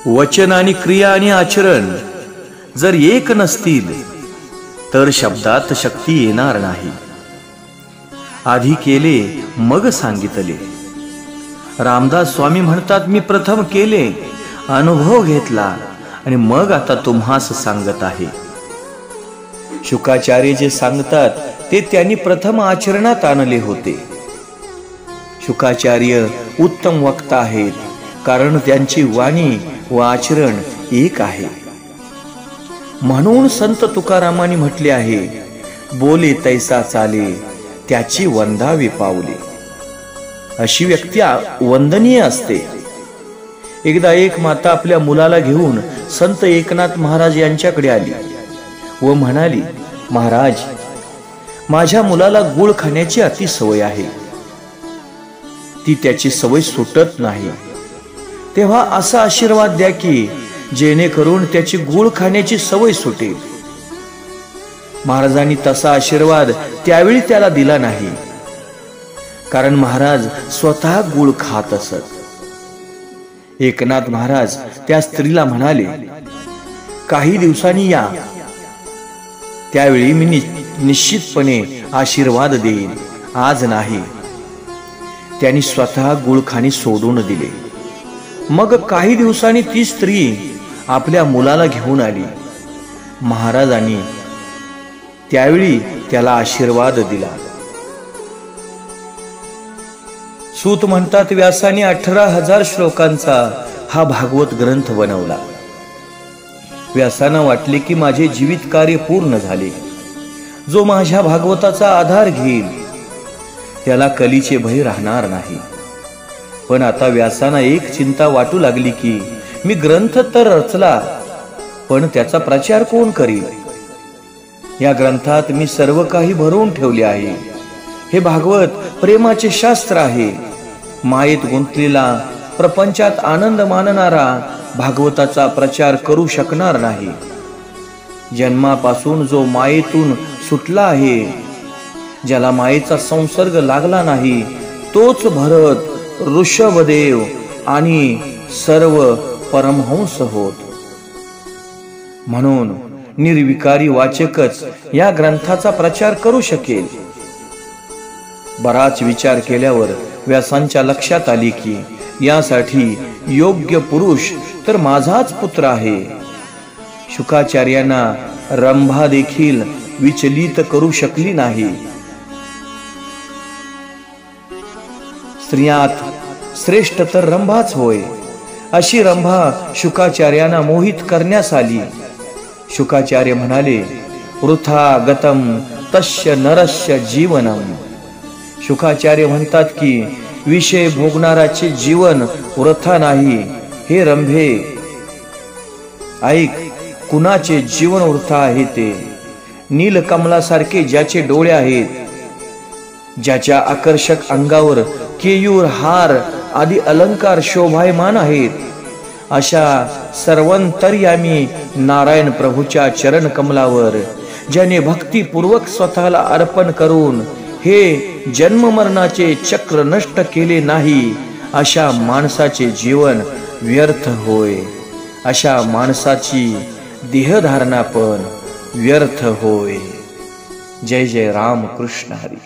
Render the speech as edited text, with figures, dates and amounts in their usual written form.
वचन आणि क्रिया आणि आचरण जर एक नसतील तर शब्दात शक्ती येणार नाही. आधी केले मग सांगितले. रामदास स्वामी म्हणतात, मी प्रथम केले, अनुभव घेतला आणि मग आता तुम्हास सांगत आहे. शुकाचार्य जे सांगतात ते त्यांनी प्रथम आचरणात आणले होते. शुकाचार्य उत्तम वक्ता आहेत, कारण त्यांची वाणी व आचरण एक आहे. म्हणून संत तुकारामांनी म्हटले आहे, बोले तैसा चाले त्याची वंदावी पावले. अशी व्यक्ती वंदनीय असते. एकदा एक माता आपल्या मुलाला घेऊन संत एकनाथ महाराज यांच्याकडे आली व म्हणाली, महाराज, माझ्या मुलाला गुळ खाण्याची अति सवय आहे. ती त्याची सवय सुटत नाही. तेव्हा असा आशीर्वाद द्या की जेणेकरून त्याची गुळ खाण्याची सवय सुटेल. महाराजांनी तसा आशीर्वाद त्यावेळी त्याला दिला नाही, कारण महाराज स्वतः गुळ खात असत. एकनाथ महाराज त्या स्त्रीला म्हणाले, काही दिवसांनी या, त्यावेळी मी निश्चितपणे आशीर्वाद देईन, आज नाही. त्यांनी स्वतः गुळखाणी सोडून दिले. मग काही दिवसांनी ती स्त्री आपल्या मुलाला घेऊन आली. महाराजांनी त्यावेळी त्याला आशीर्वाद दिला. सूत म्हणतात, व्यासाने 18,000 श्लोकांचा हा भागवत ग्रंथ बनवला. व्यासांना वाटले की माझे जीवित कार्य पूर्ण झाले. जो माझ्या भागवताचा आधार घेईल त्याला कलीचे भय राहणार नाही. पण आता व्यासांना एक चिंता वाटू लागली की मी ग्रंथ तर रचला, पण त्याचा प्रचार कोण करील? या ग्रंथात मी सर्व काही भरवून ठेवले आहे. हे भागवत प्रेमाचे शास्त्र आहे. मायेत गुंतलेला, प्रपंचात आनंद मानणारा भागवताचा प्रचार करू शकणार नाही. जन्मापासून जो मायेतून सुटला आहे, ज्याला मायेचा संसर्ग लागला नाही, तोच भरत, ऋषभदेव आणि सर्व परमहंस होत. म्हणून निर्विकारी वाचकच या ग्रंथाचा प्रचार करू शकेल. बराच विचार केल्यावर व्यासांच्या लक्षात आले की यासाठी योग्य पुरुष तर माझाच पुत्र आहे. शुकाचार्यांना रंभा देखील विचलित करू शकली नाही. स्त्रियात श्रेष्ठ तर रंभाच होय. अशी रंभा शुकाचार्यांना मोहित करण्यास आली. शुकाचार्य म्हणाले, वृथा गतम तस्य नरस्य जीवनम. शुकाचार्य म्हणतात की विषय भोगणाराचे जीवन वृथा नाही. हे रंभे, ऐक, कुणाचे जीवन वृथा आहे ते? नीलकमलासारखे ज्याचे डोळे आहेत, ज्याच्या आकर्षक अंगावर केयूर, हार आदी अलंकार शोभायमान आहेत, अशा सर्वंतर्यामी नारायण प्रभूच्या चरण कमलावर ज्याने भक्तिपूर्वक स्वतःला अर्पण करून हे जन्म मरणाचे चक्र नष्ट केले नाही, अशा माणसाचे जीवन व्यर्थ होय. अशा माणसाची देहधारणा पण व्यर्थ होय. जय जय राम कृष्ण हरी.